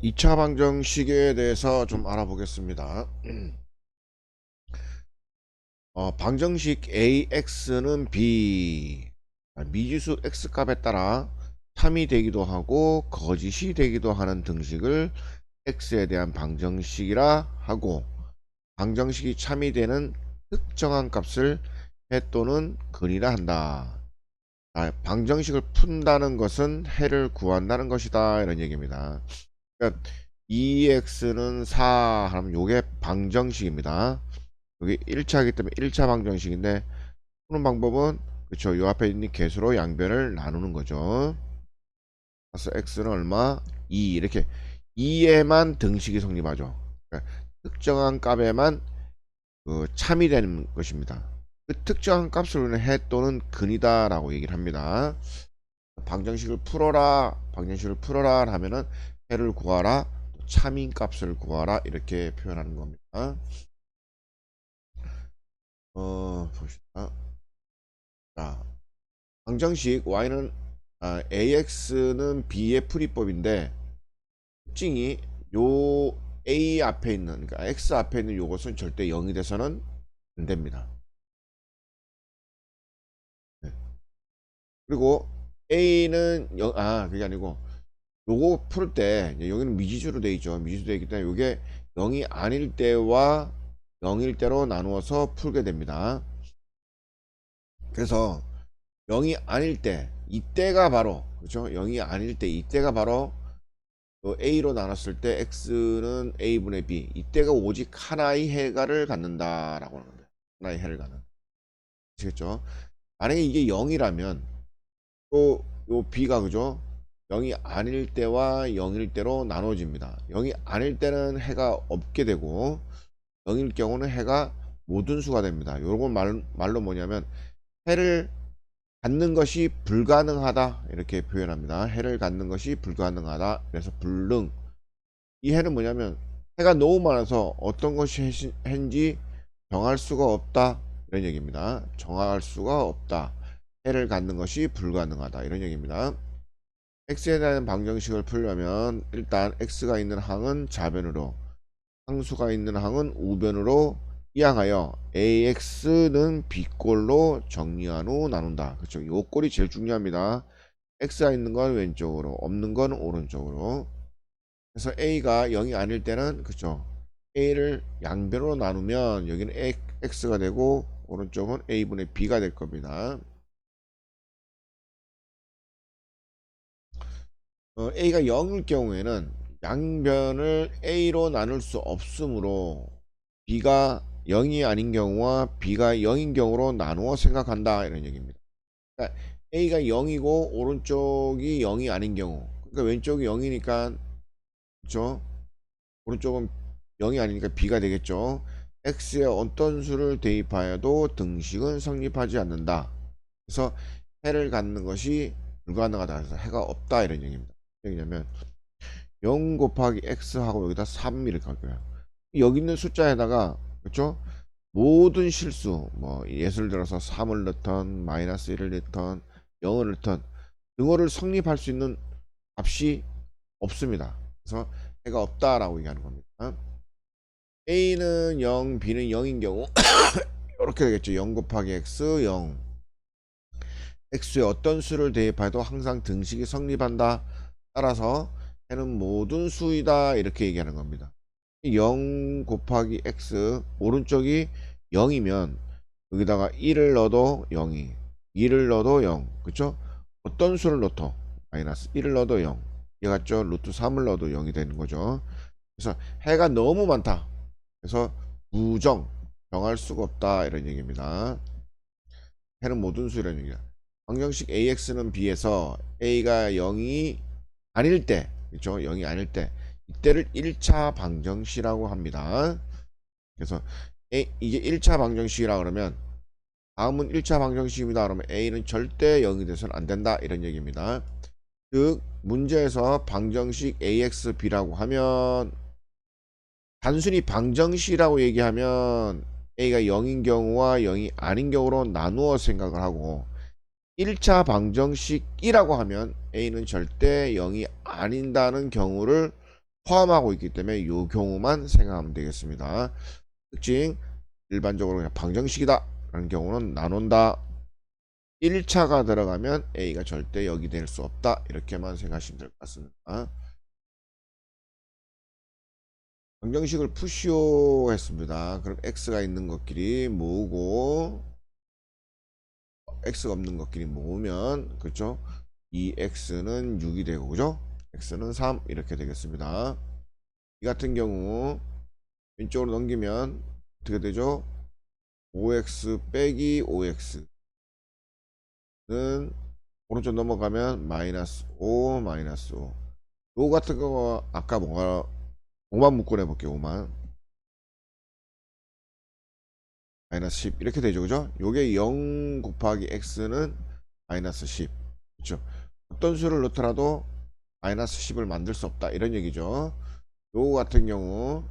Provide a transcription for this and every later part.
2차 방정식에 대해서 좀 알아보겠습니다. 방정식 AX는 B, 미지수 X값에 따라 참이 되기도 하고 거짓이 되기도 하는 등식을 X에 대한 방정식이라 하고, 방정식이 참이 되는 특정한 값을 해 또는 근이라 한다. 방정식을 푼다는 것은 해를 구한다는 것이다, 이런 얘기입니다. 그러니까 2x는 4 하면 요게 방정식입니다. 여기 1차이기 때문에 1차 방정식인데, 푸는 방법은 그쵸, 요 앞에 있는 개수로 양변을 나누는 거죠. 그래서 x는 얼마? 2. 이렇게 2에만 등식이 성립하죠. 그러니까 특정한 값에만 참이 되는 것입니다. 그 특정한 값을 우리는 해 또는 근이다 라고 얘기를 합니다. 방정식을 풀어라 하면은 해를 구하라, 참인 값을 구하라, 이렇게 표현하는 겁니다. 봅시다. 자, 방정식 y는 ax는 b의 풀이법인데, 특징이 요 a 앞에 있는, 그러니까 x 앞에 있는 요것은 절대 0이 돼서는 안 됩니다. 네. 그리고 a는 그게 아니고, 요거 풀 때 여기는 미지수로 되어 있죠. 미지수 되어 있기 때문에 요게 0이 아닐 때와 0일 때로 나누어서 풀게 됩니다. 그래서 0이 아닐 때, 이때가 바로, 그렇죠? 0이 아닐 때 이때가 바로 a로 나눴을 때 x는 a분의 b, 이때가 오직 하나의 해가를 갖는다라고 하는 거예요. 하나의 해를 갖는. 아시겠죠? 만약에 이게 0이라면 또 요 b가, 그죠? 0이 아닐 때와 0일 때로 나눠집니다. 0이 아닐 때는 해가 없게 되고, 0일 경우는 해가 모든 수가 됩니다. 요건 말로 뭐냐면 해를 갖는 것이 불가능하다, 이렇게 표현합니다. 해를 갖는 것이 불가능하다. 그래서 불능. 이 해는 뭐냐면 해가 너무 많아서 어떤 것이 해인지 정할 수가 없다, 이런 얘기입니다. 정할 수가 없다. 해를 갖는 것이 불가능하다, 이런 얘기입니다. x에 대한 방정식을 풀려면 일단 x가 있는 항은 좌변으로, 상수가 있는 항은 우변으로 이항하여 ax는 b꼴로 정리한 후 나눈다. 그렇죠? 요 꼴이 제일 중요합니다. x가 있는 건 왼쪽으로, 없는 건 오른쪽으로. 그래서 a가 0이 아닐 때는, 그렇죠, a를 양변으로 나누면 여기는 x가 되고 오른쪽은 a분의 b가 될 겁니다. a가 0일 경우에는 양변을 a로 나눌 수 없으므로 b가 0이 아닌 경우와 b가 0인 경우로 나누어 생각한다, 이런 얘기입니다. 그러니까 a가 0이고 오른쪽이 0이 아닌 경우, 그러니까 왼쪽이 0이니까, 그렇죠, 오른쪽은 0이 아니니까 b가 되겠죠. x에 어떤 수를 대입하여도 등식은 성립하지 않는다. 그래서 해를 갖는 것이 불가능하다. 그래서 해가 없다, 이런 얘기입니다. 왜냐면 0 곱하기 x 하고 여기다 3 이렇게 할 거예요. 여기 있는 숫자에다가, 그렇죠, 모든 실수, 뭐 예를 들어서 3을 넣던, 마이너스 1을 넣던, 0을 넣던 등호를 성립할 수 있는 값이 없습니다. 그래서 해가 없다라고 얘기하는 겁니다. a는 0, b는 0인 경우 이렇게 되겠죠. 0 곱하기 x 0. x에 어떤 수를 대입해도 항상 등식이 성립한다. 따라서 해는 모든 수이다, 이렇게 얘기하는 겁니다. 0 곱하기 x, 오른쪽이 0이면 여기다가 1을 넣어도 0이, 2를 넣어도 0, 그쵸? 어떤 수를 넣어도 마이너스 1을 넣어도 0, 이해 같죠? 루트 3을 넣어도 0이 되는 거죠. 그래서 해가 너무 많다. 그래서 정할 수가 없다, 이런 얘기입니다. 해는 모든 수라는 얘기야. 방정식 AX는 B에서 A가 0이 아닐 때, 그렇죠? 0이 아닐 때, 이때를 1차 방정식이라고 합니다. 그래서 이게 1차 방정식이라 그러면, 다음은 1차 방정식입니다 그러면 A는 절대 0이 돼서는 안 된다, 이런 얘기입니다. 즉 문제에서 방정식 AX, B라고 하면, 단순히 방정식이라고 얘기하면 A가 0인 경우와 0이 아닌 경우로 나누어 생각을 하고, 1차 방정식이라고 하면 A는 절대 0이 아닌다는 경우를 포함하고 있기 때문에 이 경우만 생각하면 되겠습니다. 특징 일반적으로 그냥 방정식이다 라는 경우는 나눈다. 1차가 들어가면 A가 절대 여기 될 수 없다 이렇게만 생각하시면 될 것 같습니다. 방정식을 푸시오 했습니다. 그럼 X가 있는 것끼리 모으고 X가 없는 것끼리 모으면 그렇죠? 2X는 6이 되고 그죠? X는 3 이렇게 되겠습니다. 이 같은 경우 왼쪽으로 넘기면 어떻게 되죠? 5X 빼기 5X는 오른쪽 넘어가면 마이너스 5 마이너스 5. 요 같은 거 아까 뭐가 5만 묶어내 볼게요. 5만 마이너스 10 이렇게 되죠. 그죠? 요게 0 곱하기 x는 마이너스 10. 그렇죠? 어떤 수를 넣더라도 마이너스 10을 만들 수 없다 이런 얘기죠. 요 같은 경우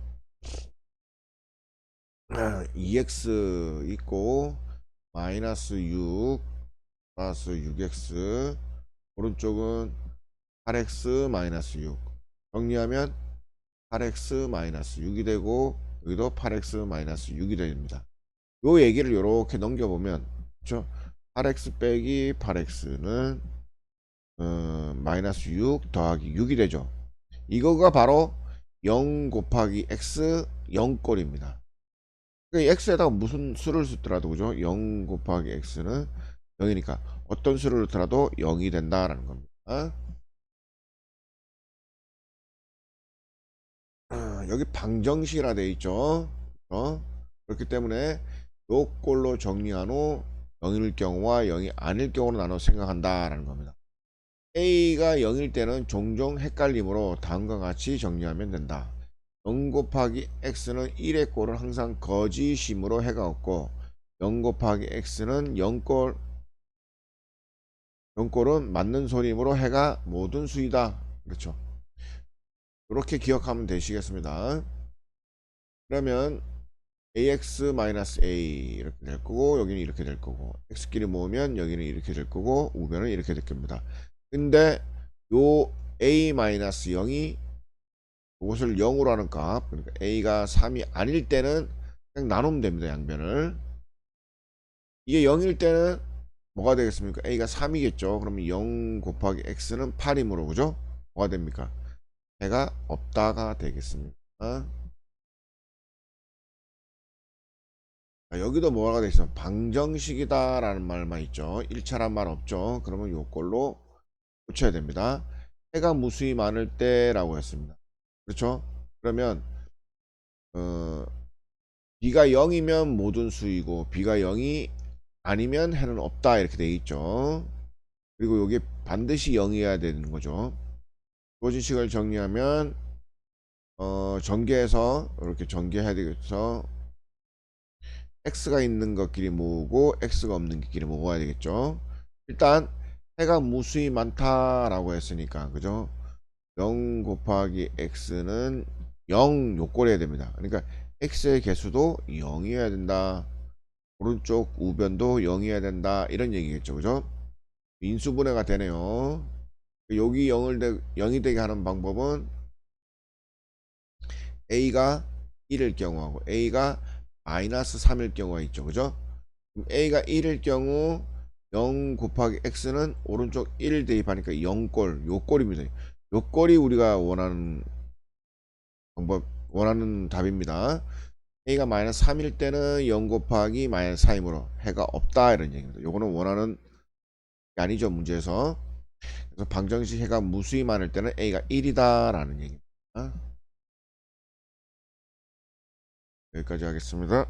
2x 있고 마이너스 6 플러스 6x 오른쪽은 8x 마이너스 6 정리하면 8x 마이너스 6이 되고 여기도 8x 마이너스 6이 됩니다. 요 얘기를 이렇게 넘겨보면 그렇죠? 8x 빼기 8x는 마이너스 6 더하기 6이 되죠. 이거가 바로 0 곱하기 x 0꼴입니다. x에다가 무슨 수를 쓰더라도 그죠? 0 곱하기 x는 0이니까 어떤 수를 넣더라도 0이 된다라는 겁니다. 여기 방정식이라 되어 있죠. 그렇기 때문에 요 꼴로 정리한 후 0일 경우와 0이 아닐 경우로 나눠 생각한다라는 겁니다. A가 0일 때는 종종 헷갈림으로 다음과 같이 정리하면 된다. 0 곱하기 X는 1의 꼴은 항상 거짓이므로 해가 없고 0 곱하기 X는 0꼴은 맞는 소리이므로 해가 모든 수이다. 그렇죠. 이렇게 기억하면 되시겠습니다. 그러면 AX-A 이렇게 될 거고 여기는 이렇게 될 거고 X끼리 모으면 여기는 이렇게 될 거고 우변은 이렇게 될 겁니다. 근데 요 A-0이 이것을 0으로 하는 값 그러니까 A가 3이 아닐 때는 그냥 나누면 됩니다. 양변을 이게 0일 때는 뭐가 되겠습니까? A가 3이겠죠. 그러면 0 곱하기 X는 8이므로 그죠? 뭐가 됩니까? 해가 없다가 되겠습니다. 여기도 뭐가 되어 있으면 방정식이다 라는 말만 있죠. 1차란 말 없죠. 그러면 요걸로 고쳐야 됩니다. 해가 무수히 많을 때 라고 했습니다. 그렇죠? 그러면 B가 0이면 모든 수이고 B가 0이 아니면 해는 없다 이렇게 되어 있죠. 그리고 요게 반드시 0이어야 되는 거죠. 조진식을 정리하면 전개해서 이렇게 전개해야 되겠죠. x가 있는 것끼리 모으고 x가 없는 것끼리 모아야 되겠죠. 일단 해가 무수히 많다라고 했으니까 그죠? 0 곱하기 x는 0 요꼴해야 됩니다. 그러니까 x의 개수도 0이어야 된다. 오른쪽 우변도 0이어야 된다. 이런 얘기겠죠. 그죠? 인수분해가 되네요. 여기 0이 되게 하는 방법은 a가 1일 경우하고 a가 마이너스 3일 경우가 있죠. 그죠? 그럼 a가 1일 경우 0 곱하기 x는 오른쪽 1 대입하니까 0꼴 요 꼴입니다. 요 꼴이 우리가 원하는 방법 원하는 답입니다. a가 마이너스 3일 때는 0 곱하기 마이너스 4이므로 해가 없다 이런 얘기입니다. 요거는 원하는 게 아니죠. 문제에서. 그래서 방정식 해가 무수히 많을 때는 a가 1이다 라는 얘기입니다. 여기까지 하겠습니다.